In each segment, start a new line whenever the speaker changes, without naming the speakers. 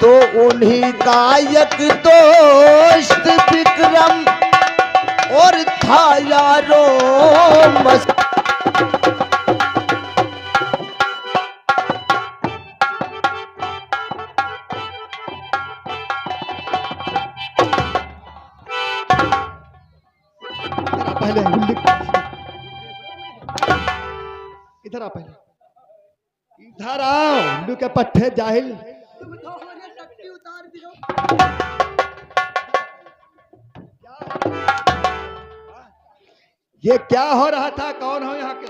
तो उन्हीं गायक दोस्त विक्रम और था यारो मस्त।
पहले इधर आ, पहले इधर आओ। उल्लू के पट्टे जाहिल। ये क्या हो रहा था? कौन हो यहाँ के?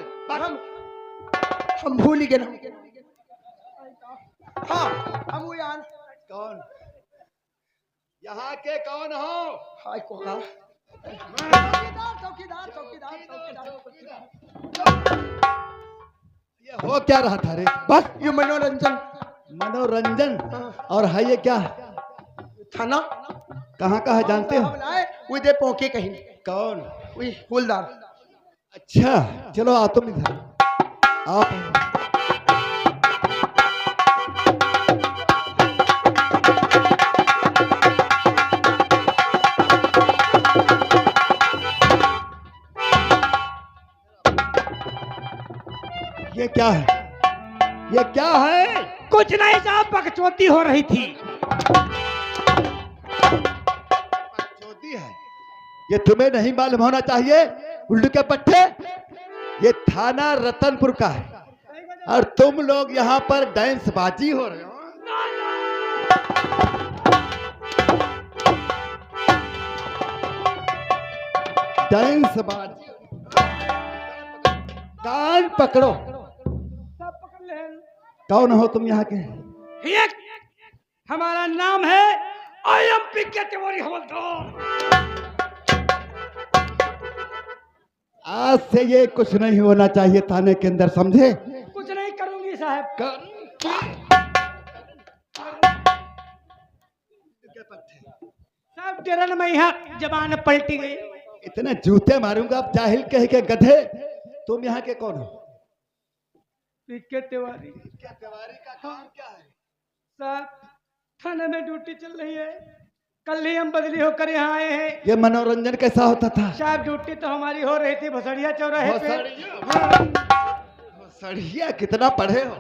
हम भूल ही गए। हाँ हम वो यार
कौन यहाँ के कौन हो?
हाय को हाँ चौकीदार चौकीदार चौकीदार चौकीदार।
ये हो क्या रहा था रे? बस
ये मनोरंजन
मनोरंजन। और है ये क्या?
थाना
कहाँ का है जानते हो?
वो दे पौके कहीं।
कौन?
वही फूलदार।
अच्छा चलो आ तुम इधर आप। ये क्या है? ये क्या है?
कुछ नहीं साहब, बकचोदी हो रही थी।
चोटी है ये? तुम्हें नहीं मालूम होना चाहिए उल्लू के पट्टे? ये थाना रतनपुर का है और तुम लोग यहाँ पर डांस बाजी हो रहे हो। डांस बाजी। कान पकड़ो। कौन हो तुम यहाँ के?
एक हमारा नाम है ओलंपिक के तिवारी हवलदार।
आज से ये कुछ नहीं होना चाहिए थाने के अंदर, समझे?
कुछ नहीं करूंगी साहब। साहब डेरन में यहाँ जबान पलटी गई।
इतने जूते मारूंगा अब जाहिल कह के गधे। तुम यहाँ के कौन हो?
पीके तिवारी।
तिवारी का काम क्या है?
साहब थाने में ड्यूटी चल रही है, कल ही हम बदली होकर यहाँ आए हैं।
ये मनोरंजन कैसा होता था?
साहब ड्यूटी तो हमारी हो रही थी भसड़िया चौराहे पे।
सड़िया कितना पढ़े हो?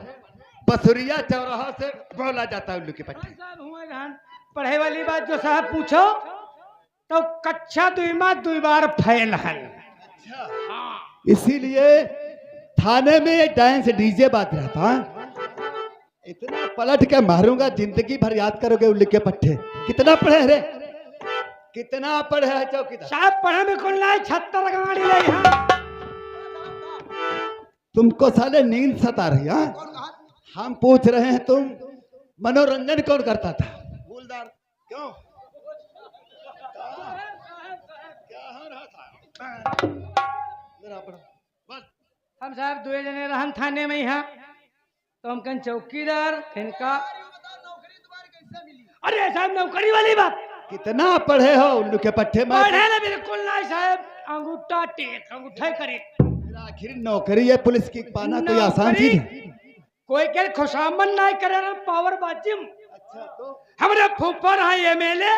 बसुरिया चौराहा से बोला जाता है उल्लू के पट्टे।
साहब हुआ जहान पढ़े वाली बात जो साहब पूछो तो कक्षा दुई बार फैल हन।
इसीलिए थाने में ये डांस डीजे बात रहता है। इतना पलट के मारूंगा जिंदगी भर याद करोगे उल्लू के पट्टे। कितना पढ़े रे? कितना पढ़े है चौकीदार?
साहब पढ़े में कौन लाए 76 गाड़ी ले यहाँ।
तुमको साले नींद सता रही है? हम पूछ रहे हैं तुम मनोरंजन कौन करता था?
फूलदार।
क्यों? क्या हो रहा था?
हम साहब 2 जने रहन थाने में यहाँ, तो हम कहीं चौकीदार इनका। अरे साहब नौकरी वाली बात।
कितना पढ़े हो उल्लू के पट्टे में?
पढ़े ना बिल्कुल नहीं साहब, अंगूठा टेक अंगूठा करे।
आखिर नौकरी है पुलिस की पाना कोई आसान चीज है?
कोई के खुशामन नहीं करे ना पावर बाजिम।
अच्छा तो
हमारे फूफा रहा एमएलए,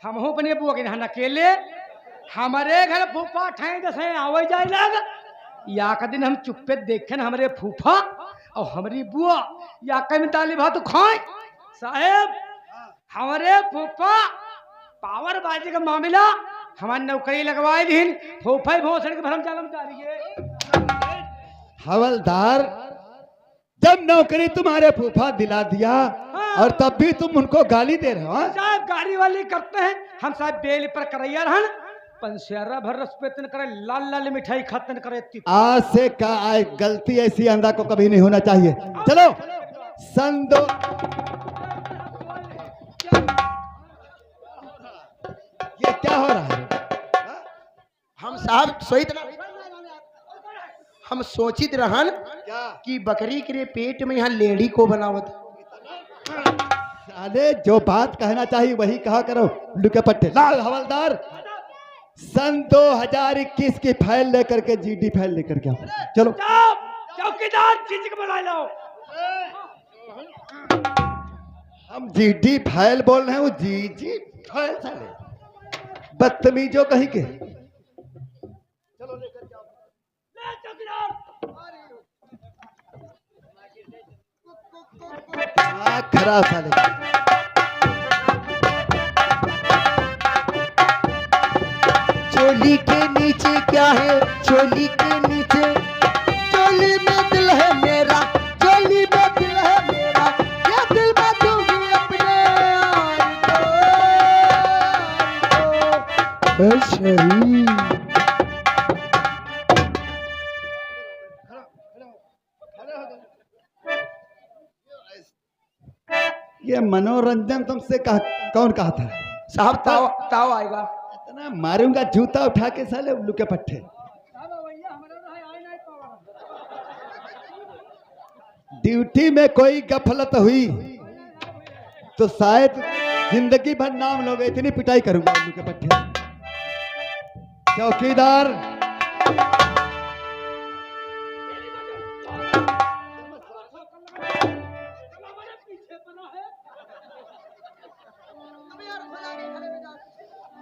हम हो अपने बुआ के यहाँ अकेले। हमारे घर फूफा ठाई दस आवे जाए लग या का दिन हम चुप्पे देखे न हमारे फूफा और हमारी बुआ या कहीं में दाली भात खाए। साहेब हमारे फूफा पावर बाजी का मामला हमारी नौकरी लगवाए दिन फूफा ही भोसड़ के भरम जालम डालिए।
हवलदार जब नौकरी तुम्हारे फूफा दिला दिया और तब भी तुम उनको गाली दे रहे हो?
साहब गाड़ी वाली करते हैं हम साहब बेल पर करैया रहन पंसेरा भर रस पे तन करे लाल लाल मिठाई खातन करे।
आज से का गलती ऐसी अंधा को कभी नहीं होना चाहिए। चलो सन 2 ये क्या हो रहा है?
हम साहब हम सोचित रहन कि बकरी के पेट में यहाँ लेडी को बनावत।
साले जो बात कहना चाहिए वही कहा करो उल्लू के पट्टे। लाल हवलदार सन 2021 की फाइल लेकर के जीडी फाइल लेकर के आओ। चलो
चौकीदार चीज को बुला लो।
हम जीडी फाइल बोल रहे हैं, जी जी फाइल साले बदतमीजों कहीं के। हाँ, खराब साले।
चोली के नीचे क्या है, चोली के नीचे, चोली में दिल है मेरा, चोली में दिल है मेरा, ये दिल में दूंगी अपने यार को। शरीर
ये मनोरंजन तुमसे कौन कहा था?
साहब ताव ताव आएगा।
इतना मारूंगा जूता उठा के साले उल्लू के पट्टे। ड्यूटी में कोई गफलत हुई तो शायद जिंदगी भर नाम लोगे। इतनी पिटाई करूंगा उल्लू के पट्टे। चौकीदार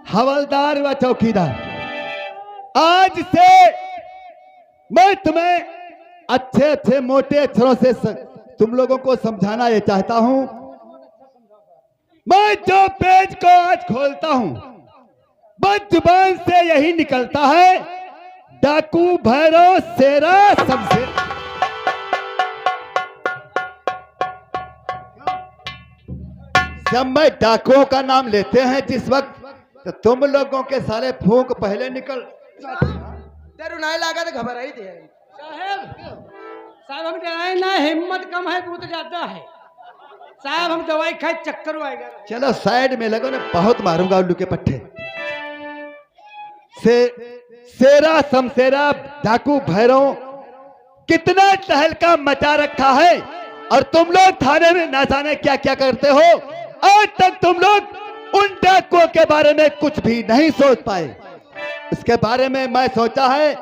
हवलदार व चौकीदार, आज से मैं तुम्हें अच्छे अच्छे मोटे अक्षरों से तुम लोगों को समझाना ये चाहता हूं। मैं जो पेज को आज खोलता हूं, बस जुबान से यही निकलता है, डाकू भैरव शेरा शमशेर। जब मैं डाकुओं का नाम लेते हैं जिस वक्त, तो तुम लोगों के सारे फूंक पहले निकल।
तेरू नहीं लगा तो घबरा ही थे।
साहब हम डराए ना, हिम्मत कम है, बहुत ज्यादा है साहब। हम दवाई खाए चक्कर आएगा।
चलो साइड में लगो ना, बहुत मारूंगा उल्लू के पट्टे से। शेरा शमशेरा डाकू भैरव कितना तहलका मचा रखा है, और तुम लोग थाने में ना जाने क्या क्या करते हो। आज तक तुम लोग उन डाकुओं के बारे में कुछ भी नहीं सोच पाए। इसके बारे में मैं सोचा है,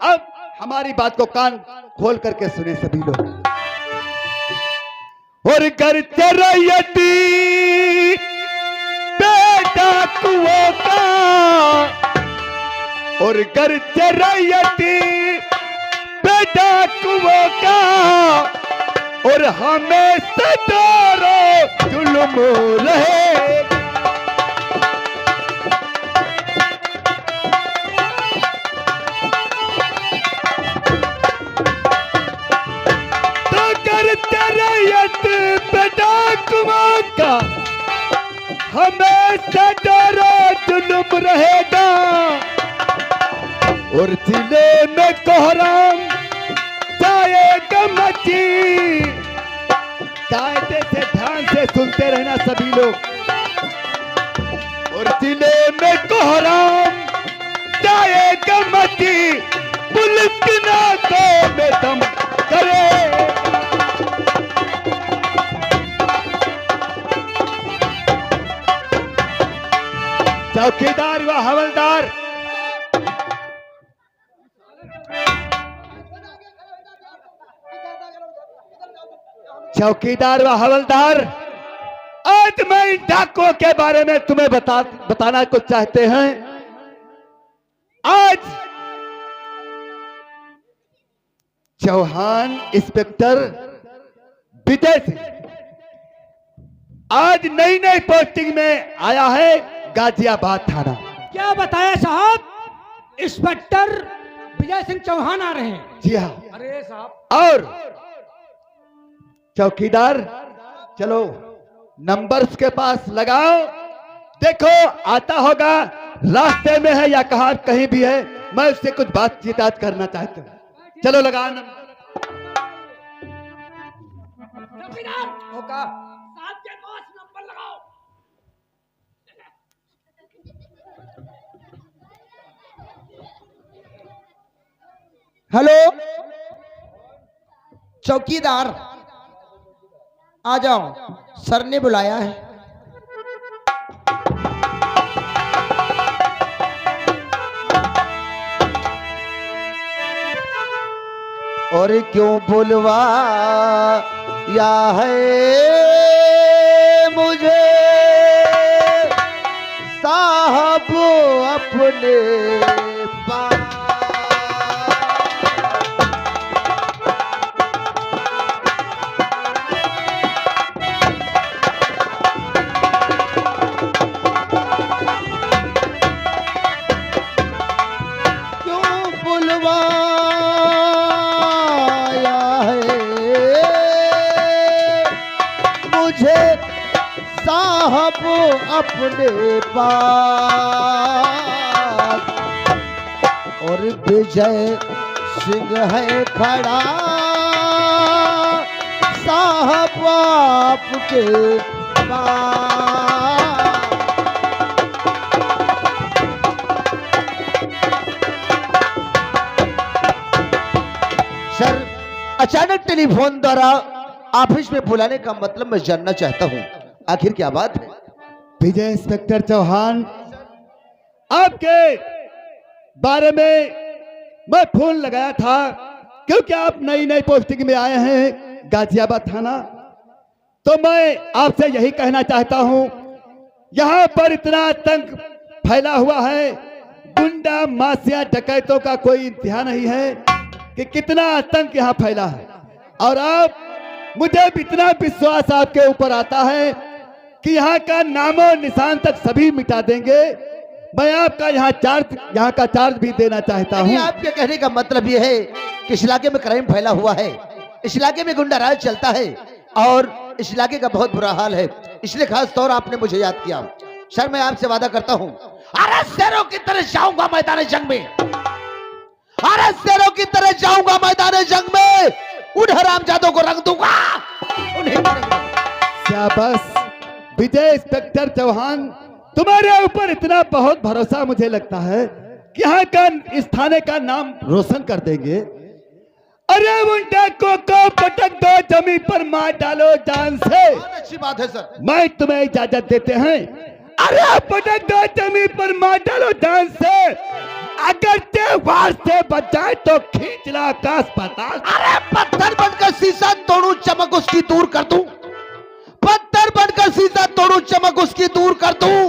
अब हमारी बात को कान खोल करके सुने सभी लोग। और घर चरयती डाकुओं का, और घर चरयती डाकुओं का, और हमें सतारो जुल्म रहे। तो करते रैयत पे डाकुओं का, हमें सतारो जुल्म रहेगा। और जिले में कोहराम जाएगा मची। कायदे से ध्यान से सुनते रहना सभी लोग। और जिले में कोहराम जाएगा मची, पुलिस की नाकों में दम करे। चौकीदार व हवलदार, चौकीदार व हवलदार, आज मैं इन डाकुओं के बारे में तुम्हें बताना कुछ चाहते हैं। आज चौहान इंस्पेक्टर विजय सिंह आज नई नई पोस्टिंग में आया है गाजियाबाद थाना।
क्या बताया साहब? इंस्पेक्टर विजय सिंह चौहान आ रहे हैं।
जी हाँ।
अरे साहब,
और चौकीदार, चलो नंबर्स के पास लगाओ, देखो आता होगा, रास्ते में है या कहीं भी है। मैं उससे कुछ बातचीत आज करना चाहता हूँ। चलो लगा नंबर।
होगा
साहब के पास नंबर लगाओ।
हेलो चौकीदार, आ जाओ, सर ने बुलाया है।
और क्यों बुलवा या है अपने पास। क्यों बुलवाया है मुझे साहब अपने पास, और विजय सिंह है खड़ा साहब आपके पास। सर, अचानक टेलीफोन द्वारा ऑफिस में बुलाने का मतलब मैं जानना चाहता हूँ, आखिर क्या बात है?
विजय इंस्पेक्टर चौहान, आपके बारे में मैं फोन लगाया था क्योंकि आप नई नई पोस्टिंग में आए हैं गाजियाबाद थाना। तो मैं आपसे यही कहना चाहता हूं, यहां पर इतना आतंक फैला हुआ है, गुंडा माफिया डकैतों का कोई इंतहा नहीं है कि कितना आतंक यहां फैला है। और आप, मुझे इतना विश्वास आपके ऊपर आता है कि यहाँ का नामो निशान तक सभी मिटा देंगे। मैं आपका यहाँ का चार्ज भी देना चाहता हूँ।
आपके कहने का मतलब यह है कि इस इलाके में क्राइम फैला हुआ है, इस इलाके में गुंडा राज चलता है और इस इलाके का बहुत बुरा हाल है, इसलिए खास तौर आपने मुझे याद किया। सर, मैं आपसे वादा करता हूँ, अरे शेरों की तरह जाऊंगा मैदान जंग में, अरे शेरों की तरह जाऊंगा मैदान जंग में, उन हरामजादों को रंग दूंगा, उन्हें
शाबाश विजय इंस्पेक्टर चौहान, तुम्हारे ऊपर इतना बहुत भरोसा मुझे लगता है कि यहाँ का इस थाने का नाम रोशन कर देंगे। अरे उन डाकुओं को पटक दो, जमीन पर मार डालो जान से।
अच्छी बात है सर,
मैं तुम्हें इजाजत देते हैं। अरे पटक दो, जमीन पर मार डालो जान से। अगर त्योहार से बच जाए तो खींच ला आकाश पाताल।
अरे पत्थर बनकर शीशा तोड़ू, चमक उसकी दूर कर दूं, पत्थर बनकर शीशा तोड़ू, चमक उसकी दूर कर दूं,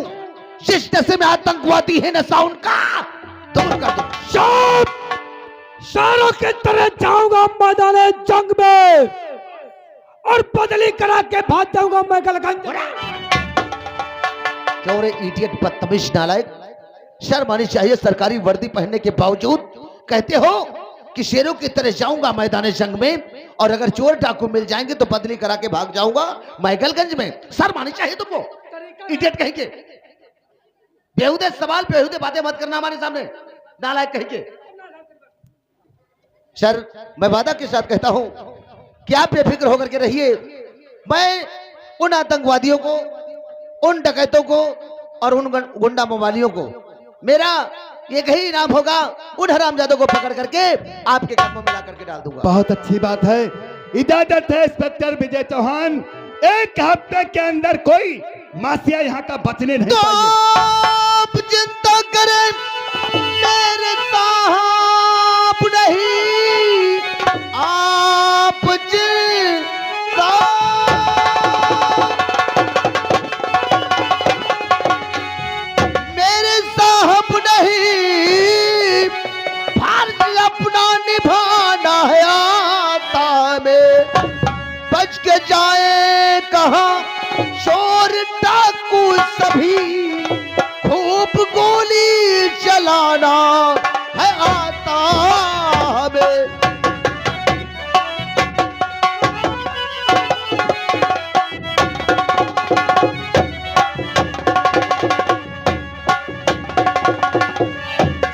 जिस नशे में आतंकवादी है नशा उनका दूर कर दूं।
शाम शारों की तरह जाऊंगा मैदान जंग में और बदली करा के भाग जाऊंगा मैं गलगंज।
क्यों रे इडियट, बदतमीज नालायक, शर्म आनी चाहिए। सरकारी वर्दी पहनने के बावजूद कहते हो कि शेरों की तरह जाऊंगा मैदान जंग में, और अगर चोर डाकू मिल जाएंगे तो बदली करा के भाग जाऊंगा मैगलगंज में। शर्म आनी चाहिए तुमको, इडियट कहेंगे। बेहुदे सवाल, बेहुदे बातें मत करना हमारे सामने, नालायक कहेंगे। सर, मैं वादा के साथ कहता हूं कि आप बेफिक्र होकर के रहिए। मैं उन आतंकवादियों को, उन डकैतों को और उन गुंडा मवालियों को, मेरा एक ही इनाम होगा, उन हरामजादों को पकड़ करके आपके कदमों में ला करके डाल दूंगा।
बहुत अच्छी बात है, इजाजत है इंस्पेक्टर विजय चौहान। एक हफ्ते के अंदर कोई माफिया यहाँ का बचने नहीं
तो
पाएगा।
आप चिंता करें, मेरे साहब नहीं, आप चिंता, मेरे साहब नहीं, फर्ज अपना निभाना है आता में, बच के जाए कहाँ चोर डाकू सभी, खूब गोली चलाना है आता हमें।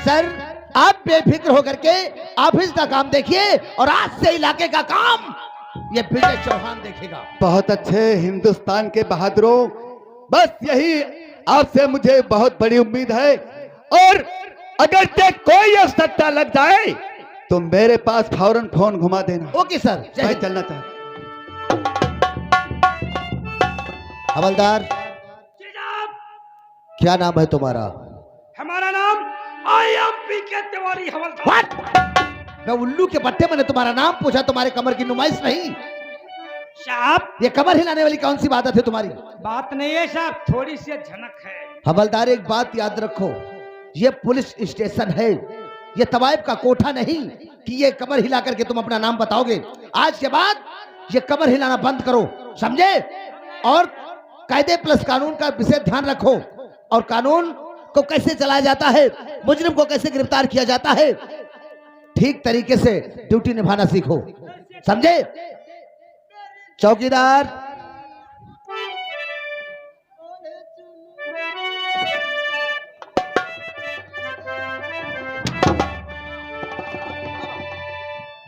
सर, आप बेफिक्र होकर के ऑफिस का काम देखिए और आज से इलाके का काम ये विजय चौहान देखेगा।
बहुत अच्छे हिंदुस्तान के बहादुरों, बस यही आपसे मुझे बहुत बड़ी उम्मीद है। और अगर ते कोई आवश्यकता लग जाए तो मेरे पास फौरन फोन घुमा देना।
ओके सर,
मैं चलना चाहता।
हवलदार, क्या नाम है तुम्हारा?
हमारा नाम IMP के तिवारी हवलदार।
What? मैं उल्लू के पट्टे, मैंने तुम्हारा नाम पूछा, तुम्हारे कमर की नुमाइश नहीं।
साहब,
ये कमर हिलाने वाली कौन सी बात है तुम्हारी?
बात नहीं है साहब, थोड़ी सी झनक है।
हवलदार, एक बात याद रखो,
ये पुलिस स्टेशन है, ये तवाइफ का कोठा नहीं कि ये कमर हिला करके तुम अपना नाम बताओगे। आज के बाद ये कमर हिलाना बंद करो, समझे? और कायदे प्लस कानून का विशेष ध्यान रखो, और कानून को कैसे चलाया जाता है, मुजरिम को कैसे गिरफ्तार किया जाता है, ठीक तरीके से ड्यूटी निभाना सीखो, समझे? चौकीदार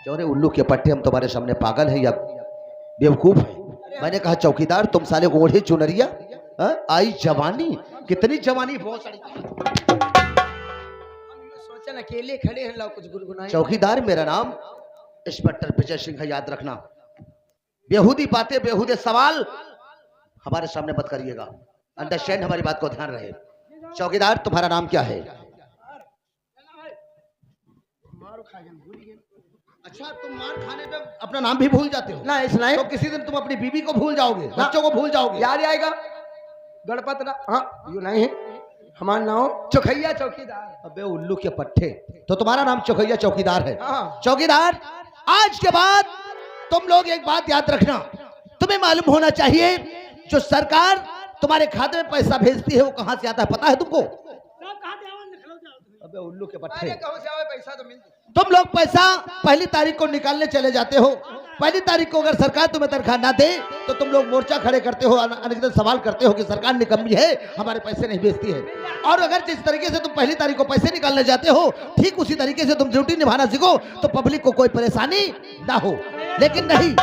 चौरे उल्लू के पट्टे, हम तुम्हारे सामने पागल है या बेवकूफ है? मैंने कहा चौकीदार, तुम साले ओढ़े चुनरिया, आई जवानी, कितनी जवानी, बहुत सारी।
सोचन अकेले खड़े हैं, लो कुछ गुनगुनाए।
चौकीदार मेरा नाम इंस्पेक्टर विजय सिंह है, याद रखना। बेहूदी बातें, बेहूदे सवाल हमारे सामने मत करिएगा, अंडरस्टैंड? हमारी बात को ध्यान रहे। चौकीदार तुम्हारा नाम क्या है? अच्छा, तुम मार खाने पे अपना नाम भी भूल जाते हो
ना? इसलिए
तो किसी दिन तुम अपनी बीवी को भूल जाओगे, बच्चों को भूल जाओगे।
याद आएगा गणपत ना? हाँ, यू नहीं है हमारा नाम चौखैया चौकीदार।
अबे उल्लू के पट्टे, तो तुम्हारा नाम चौखैया चौकीदार है?
हाँ।
चौकीदार, आज के बाद तुम लोग एक बात याद रखना, तुम्हें मालूम होना चाहिए जो सरकार तुम्हारे खाते में पैसा भेजती है वो कहां से आता है, पता है तुमको? अबे उल्लू के पट्टे,
कहाँ से आवे पैसा तो मिल।
तुम लोग पैसा पहली तारीख को निकालने चले जाते हो। पहली तारीख को अगर सरकार तुम्हें तनख्वाह ना दे तो तुम लोग मोर्चा खड़े करते हो, अनेक सवाल करते हो कि सरकार निकम्मी है, हमारे पैसे नहीं भेजती है। और अगर जिस तरीके से तुम पहली तारीख को पैसे निकालने जाते हो, ठीक उसी तरीके से तुम ड्यूटी निभाना सीखो तो पब्लिक को कोई परेशानी ना हो। लेकिन नहीं,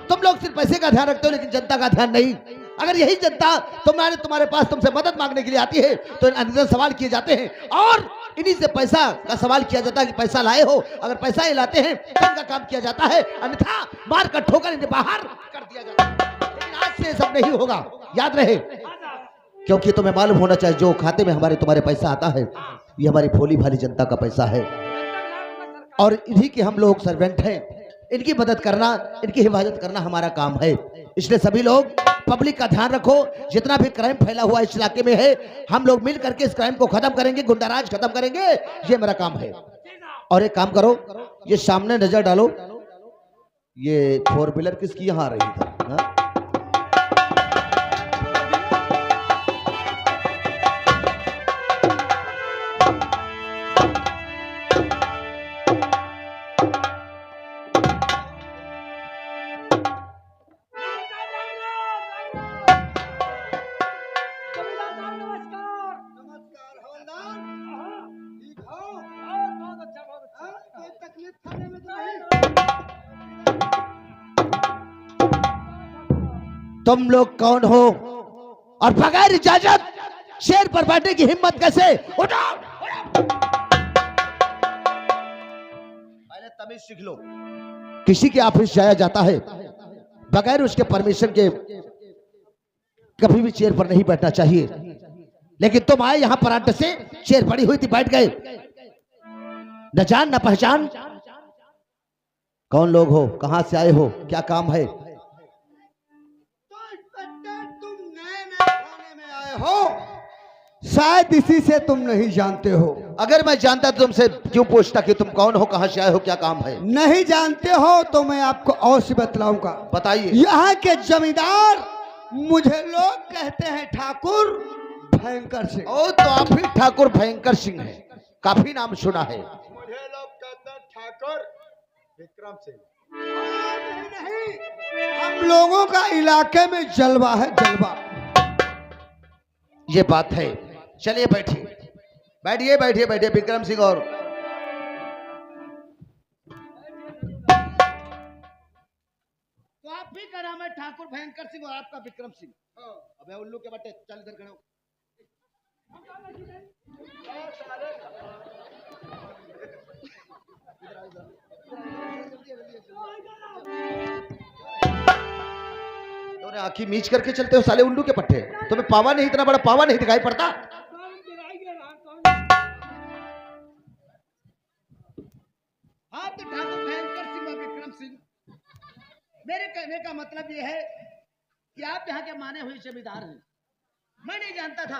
तुम लोग सिर्फ पैसे का ध्यान रखते हो लेकिन जनता का ध्यान नहीं। अगर यही जनता तुम्हारे पास तुमसे मदद मांगने के लिए आती है तो अनेक सवाल किए जाते हैं और इन्हीं से पैसा का सवाल किया जाता है कि पैसा लाए हो। अगर पैसा ही लाते हैं तो इनका काम किया जाता है, अन्यथा मार कर ठोकर इन्हें बाहर कर दिया जाता है। लेकिन आज से सब नहीं होगा, याद रहे, क्योंकि तुम्हें मालूम होना चाहिए जो खाते में हमारे तुम्हारे पैसा आता है ये हमारी भोली भाली जनता का पैसा है और इन्हीं के हम लोग सर्वेंट हैं। इनकी मदद करना, इनकी हिफाजत करना हमारा काम है। इसलिए सभी लोग पब्लिक का ध्यान रखो। जितना भी क्राइम फैला हुआ इस इलाके में है, हम लोग मिल करके इस क्राइम को खत्म करेंगे, गुंडाराज खत्म करेंगे, ये मेरा काम है। और एक काम करो, ये सामने नजर डालो, ये 4 व्हीलर किसकी यहाँ आ रही थी? हाँ? तुम लोग कौन हो और बगैर इजाजत शेर पर बैठने की हिम्मत कैसे? उठाओ! पहले तमीज सीख लो। किसी के ऑफिस जाया जाता है बगैर उसके परमिशन के कभी भी चेयर पर नहीं बैठना चाहिए, लेकिन तुम आए यहां पर अड्डे से, चेयर पड़ी हुई थी, बैठ गए। न जान न पहचान, कौन लोग हो, कहां से आए हो, क्या काम है?
हो शायद इसी से तुम नहीं जानते हो।
अगर मैं जानता तो तुमसे क्यों पूछता कि तुम कौन हो, कहां से आए हो, क्या काम है?
नहीं जानते हो तो मैं आपको और से बतलाऊंगा।
बताइए।
यहाँ के जमींदार मुझे लोग कहते हैं ठाकुर भयंकर सिंह।
ओ, तो आप ही ठाकुर भयंकर सिंह हैं, काफी नाम सुना है।
मुझे लोग कहते हैं ठाकुर विक्रम सिंह। नहीं, हम लोगों का इलाके में जलवा है, जलवा।
ये बात है। चलिए बैठिए, बैठिए बैठिए बैठिए विक्रम सिंह। और
तो आप भी का नाम है ठाकुर भयंकर सिंह और आपका विक्रम सिंह। अबे उल्लू के बट्टे, चल इधर खड़े हो।
तूने आंखी मीच करके चलते हो साले उल्लू के पट्टे, तुम्हें पावा नहीं, इतना बड़ा पावा नहीं दिखाई पड़ता?
हाँ, तो ठाकुर भयंकर सिंह और विक्रम सिंह, मेरे कहने का मतलब यह है कि आप यहाँ के माने हुए जमींदार हैं। मैं नहीं जानता था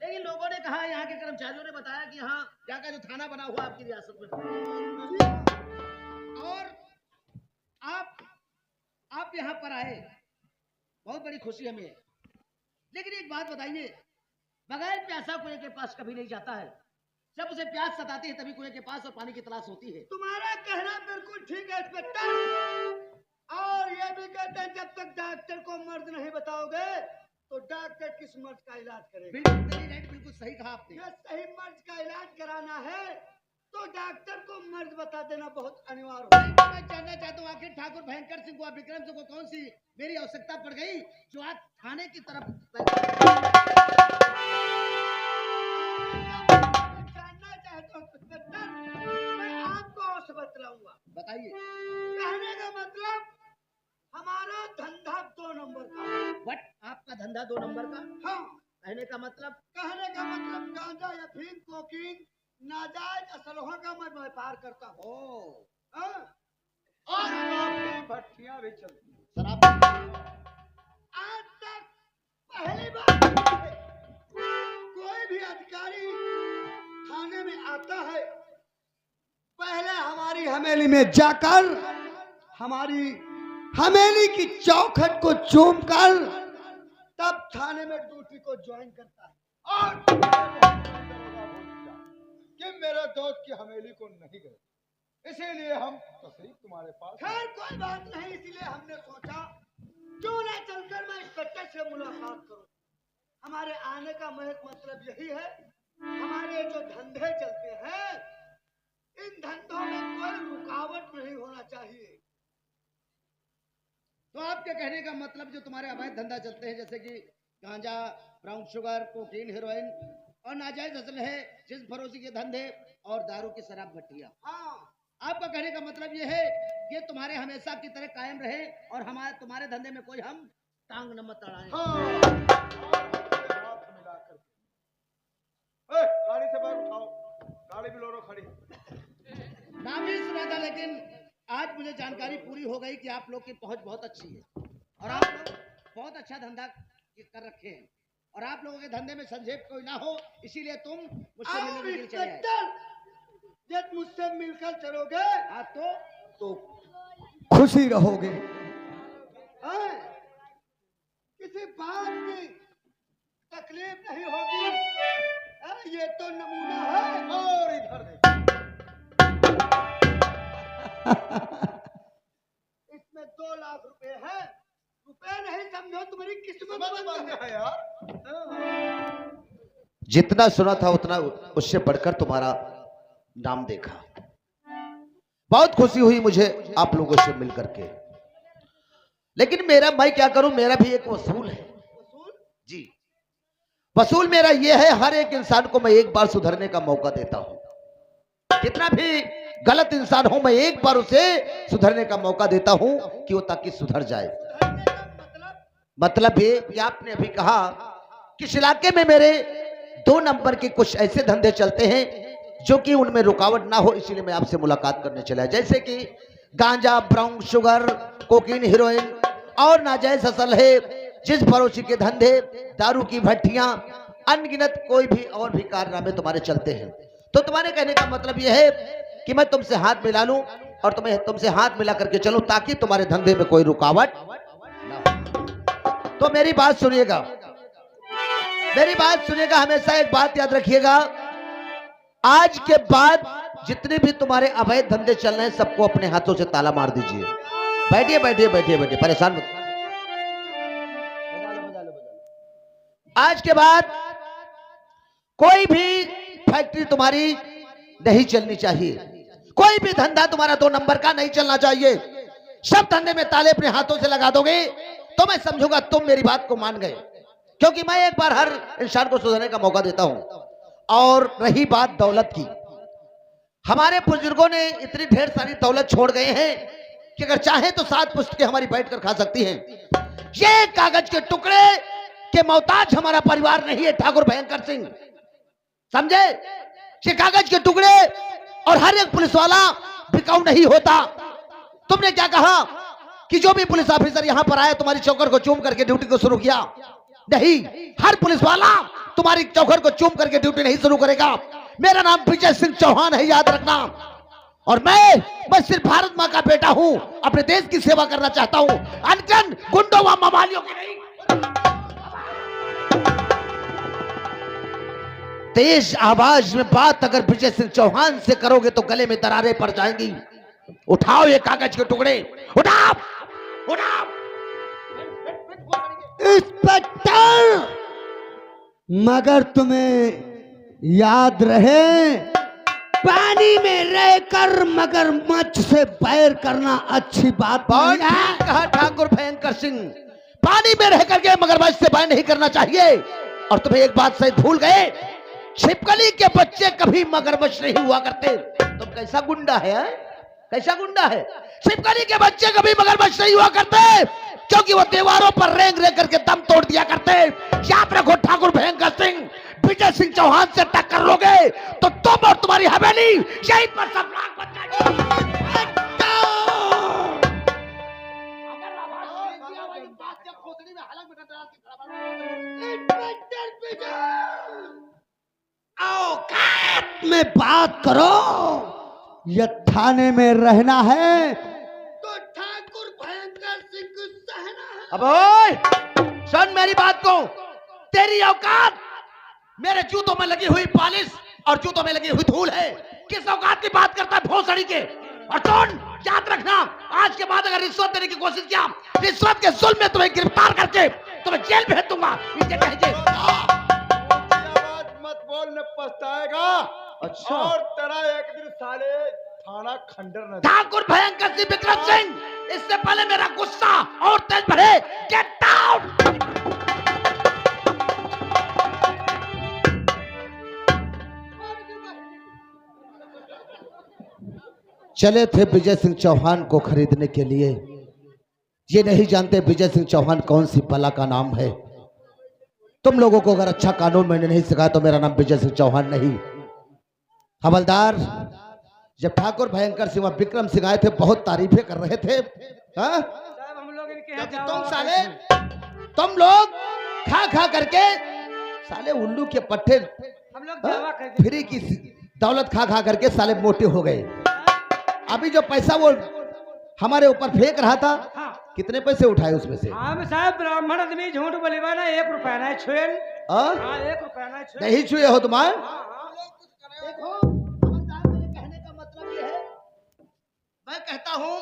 लेकिन लोगों ने कहा, यहाँ के कर्मचारियों ने बताया कि यहाँ यहाँ का जो थाना बना हुआ आपकी रियासत में, और आप यहाँ पर आए, बहुत बड़ी खुशी हमें है। लेकिन एक बात बताइए, बगैर प्यासा कुएं के पास कभी नहीं जाता है। जब उसे प्यास सताती है तभी कुएं के पास और पानी की तलाश होती है।
तुम्हारा कहना बिल्कुल ठीक है इंस्पेक्टर, और ये भी कहते हैं जब तक डॉक्टर को मर्द नहीं बताओगे तो डॉक्टर किस मर्ज का इलाज करेगा।
बिल्कुल सही कहा आपने।
ये सही मर्ज का इलाज कराना है तो डॉक्टर को मर्ज बता देना बहुत अनिवार्य है।
मैं जानना चाहता हूँ, आखिर ठाकुर भयंकर सिंह को, विक्रम सिंह को कौन सी मेरी आवश्यकता पड़ गई जो आज थाने की तरफ
जानना चाहता हूँ इंस्पेक्टर, मैं आपको और बतलाऊंगा।
बताइए।
कहने का मतलब हमारा धंधा 2 नंबर का है।
बट आपका धंधा 2 नंबर का?
हाँ,
कहने का मतलब
गांजा या फिर कोकीन नाजायज असलहों का मैं व्यापार करता हूँ। हाँ? और आपकी भट्टियां भी चलती हैं।
शराब।
आज तक पहली बार कोई भी अधिकारी थाने में आता है, पहले हमारी हवेली में जाकर हमारी हवेली की चौखट को चूम कर तब थाने में ड्यूटी को ज्वाइन करता है। और कि मेरे दोस्त की हवेली को नहीं गए, इसीलिए हम तस्रीफ तुम्हारे पास। खैर कोई बात नहीं, इसीलिए हमने सोचा क्यों ना चलकर मैं इंस्पेक्टर से मुलाकात करूं। हमारे आने का महज मतलब यही है, हमारे जो धंधे चलते हैं इन धंधों में कोई रुकावट नहीं होना चाहिए।
तो आपके कहने का मतलब जो तुम्हारे अवैध धंधा चलते हैं, जैसे कि गांजा, ब्राउन शुगर, कोकीन, हेरोइन और नाजायज असलहे, जिस फरोशी के धंधे और दारू की शराब भट्टियां,
हाँ,
आपका कहने का मतलब ये है ये तुम्हारे हमेशा की तरह कायम रहे और हमारे तुम्हारे धंधे में कोई हम टांग न मत अड़ाएं।
गाड़ी से बाहर उठाओ, गाड़ी भी लोरो खड़ी।
नाम ही सुना था, लेकिन आज मुझे जानकारी पूरी हो गई कि आप लोग की पहुंच बहुत अच्छी है और आप लोग बहुत अच्छा धंधा कर रखे हैं और आप लोगों के धंधे में संक्षेप कोई ना हो, इसीलिए तुम मुझसे मिलने के लिए चले आए।
जब मुझसे मिलकर चलोगे
हाँ तो
खुशी रहोगे। हाँ? किसी बात की तकलीफ नहीं होगी। हाँ, ये तो नमूना है। और इधर देखो, इसमें 2 लाख रुपए है। रुपए नहीं समझो, तुम्हारी किस्मत बंद है यार।
जितना सुना था उतना उससे बढ़कर तुम्हारा नाम देखा। बहुत खुशी हुई मुझे आप लोगों से मिलकर के, लेकिन मेरा मैं क्या करूं, मेरा भी एक वसूल है जी। वसूल मेरा ये है, हर एक इंसान को मैं एक बार सुधरने का मौका देता हूं। कितना भी गलत इंसान हो, मैं एक बार उसे सुधरने का मौका देता हूं कि वो ताकि सुधर जाए। मतलब ये कि आपने अभी कहा कि इस इलाके में मेरे 2 नंबर के कुछ ऐसे धंधे चलते हैं जो कि उनमें रुकावट ना हो, इसीलिए मैं आपसे मुलाकात करने चला। जैसे कि गांजा, ब्राउन शुगर, कोकीन, हेरोइन और नाजायज असलहे, जिस फरोशी के धंधे, दारू की भट्टियां, अनगिनत कोई भी और भी कारनामे तुम्हारे चलते हैं। तो तुम्हारे कहने का मतलब यह है कि मैं तुमसे हाथ मिला लूं और तुमसे हाथ मिला करके चलूं ताकि तुम्हारे धंधे में कोई रुकावट ना हो। तो मेरी बात सुनिएगा, हमेशा एक बात याद रखिएगा, आज के बाद जितने भी तुम्हारे अवैध धंधे चल रहे हैं सबको अपने हाथों से ताला मार दीजिए। बैठिए बैठिए बैठिए बैठिए, परेशान मत। आज के बाद कोई भी फैक्ट्री तुम्हारी नहीं चलनी चाहिए, कोई भी धंधा तुम्हारा 2 नंबर का नहीं चलना चाहिए। सब धंधे में ताले अपने हाथों से लगा दोगे तो मैं समझूंगा तुम मेरी बात को मान गए, क्योंकि मैं एक बार हर इंसान को सुधरने का मौका देता हूं। और रही बात दौलत की, हमारे बुजुर्गों ने इतनी ढेर सारी दौलत छोड़ गए हैं कि अगर चाहे तो 7 पुस्तकें हमारी बैठकर खा सकती हैं। ये कागज के टुकड़े के मोहताज हमारा परिवार नहीं है ठाकुर भयंकर सिंह, समझे? ये कागज के टुकड़े और हर एक पुलिस वाला बिकाऊ नहीं होता। तुमने क्या कहा कि जो भी पुलिस ऑफिसर यहां पर आया तुम्हारी चौकर को चूम करके ड्यूटी को शुरू किया? नहीं, हर पुलिस वाला तुम्हारी चौखट को चूम करके ड्यूटी नहीं शुरू करेगा। मेरा नाम विजय सिंह चौहान है, याद रखना। और मैं सिर्फ भारत माँ का बेटा हूं, अपने देश की सेवा करना चाहता हूं, अनकन गुंडों व मवालियों की नहीं। तेज आवाज में बात अगर विजय सिंह चौहान से करोगे तो गले में दरारें पड़ जाएंगी। उठाओ ये कागज के टुकड़े, उठाओ उठाओ।
इंस्पेक्टर, मगर तुम्हें याद रहे, पानी में रहकर मगरमच्छ से बैर करना अच्छी बात नहीं है।
कहा ठाकुर भयंकर सिंह, पानी में रह करके मगरमच्छ से बैर नहीं करना चाहिए। और तुम्हें एक बात शायद भूल गए, छिपकली के बच्चे कभी मगरमच्छ नहीं हुआ करते। तुम कैसा गुंडा है, कैसा गुंडा है? छिपकली के बच्चे कभी मगरमच्छ नहीं हुआ करते, क्योंकि वो दीवारों पर रेंग रेंग करके दम तोड़ दिया करते। याद रखो ठाकुर भयंकर सिंह, विजय सिंह चौहान से टक्कर लोगे तो तुम और तुम्हारी हवेली यहीं पर सब राख बन जाएगी।
औकात में बात करो, यह थाने में रहना है तो ठाकुर भयंकर सिंह को सहना है।
अब ओए सुन मेरी बात को, तेरी औकात मेरे जूतों में लगी हुई पॉलिश और जूतों में लगी हुई धूल है। किस औकात की बात करता है भोसड़ी के? और सुन, याद रखना, आज के बाद अगर रिश्वत देने की कोशिश किया, रिश्वत के जुल्म में तुम्हें गिरफ्तार करके तुम्हें जेल भेज दूंगा। इसे कहिए
मत बोल, न पछताएगा।
अच्छा।
और तेरा एक दिन साले थाना खंडर न।
ठाकुर भयंकर सिंह विक्रम सिंह, इससे पहले मेरा गुस्सा और तेज बढ़े, गेट आउट। चले थे विजय सिंह चौहान को खरीदने के लिए, ये नहीं जानते विजय सिंह चौहान कौन सी बला का नाम है। तुम लोगों को अगर अच्छा कानून मैंने नहीं सिखाया तो मेरा नाम विजय सिंह चौहान नहीं। हवलदार, जब ठाकुर भयंकर सिंह व विक्रम सिंह आए थे बहुत तारीफें कर रहे थे। हाँ?
हम लोग इनके यहाँ
तुम
जाओ।
साले, तुम लोग खा खा करके साले उल्लू के पट्टे,
हम लोग जावा कर
फ्री की दौलत खा खा करके साले मोटे हो गए। अभी जो पैसा वो हमारे ऊपर फेंक रहा था,
हाँ।
कितने पैसे उठाए उसमें से?
हम साहब ब्राह्मण आदमी झूठ बोलेबा ना, 1 रुपया ना छुएल।
हाँ?
हाँ, 1 रुपया ना छुएल।
नहीं छुए हो तुम्हारे?
देखो, हवलदार, मेरे कहने का मतलब ये है, मैं कहता हूं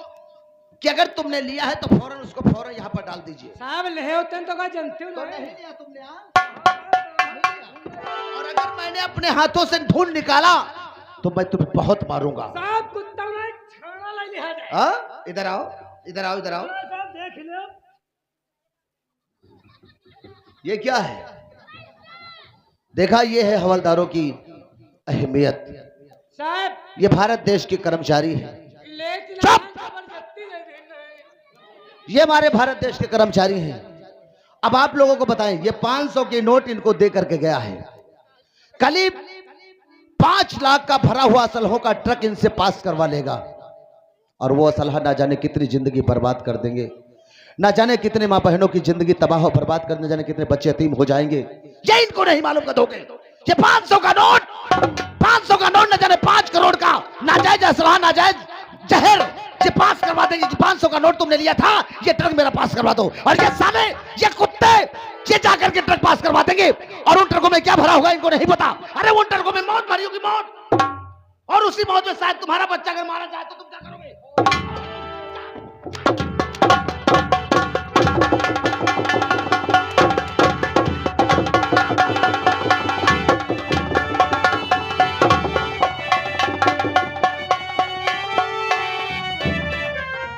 कि अगर तुमने लिया है तो फौरन उसको फौरन यहाँ पर डाल दीजिए।
साहब ले होते तो का जानते हो
तो
ना?
नहीं लिया तुमने?
और अगर मैंने अपने हाथों से ढूंढ निकाला तो मैं तुम्हें बहुत मारूंगा।
साहब कुत्ता ना छाना ला लिया जाए।
हाँ? इधर आओ, इधर आओ, इधर आओ।
साहब देख लो।
ये क्या है? देखा, ये है हवलदारों की अहमियत।
साहब
ये भारत देश के कर्मचारी हैं।
लेकिन
चुप!
जबरदस्ती ले देना।
ये हमारे भारत देश के कर्मचारी हैं। अब आप लोगों को बताएं, ये 500 की नोट इनको दे करके गया है। करीब 5 लाख का भरा हुआ असलहों का ट्रक इनसे पास करवा लेगा, और वो असलहा ना जाने कितनी जिंदगी बर्बाद कर देंगे, ना जाने कितने माँ बहनों की जिंदगी तबाह और बर्बाद कर, न जाने कितने बच्चे यतीम हो जाएंगे। ये इनको नहीं मालूम का दोगे। ये 500 का नोट, 500 का नोट, न जाने 5 करोड़ का नाजायज असलहा, नाजायज जहर, ये पास करवा देंगे। 500 का नोट तुमने लिया था, ये ट्रक मेरा पास करवा दो। और ये साले, ये कुत्ते, ये जाकर के ट्रक पास करवा देंगे। और उन ट्रकों में क्या भरा होगा इनको नहीं पता। अरे उन ट्रकों में मौत भरी होगी, मौत। और उसी मौत में शायद तुम्हारा बच्चा अगर मारा जाए तो तुम क्या करोगे?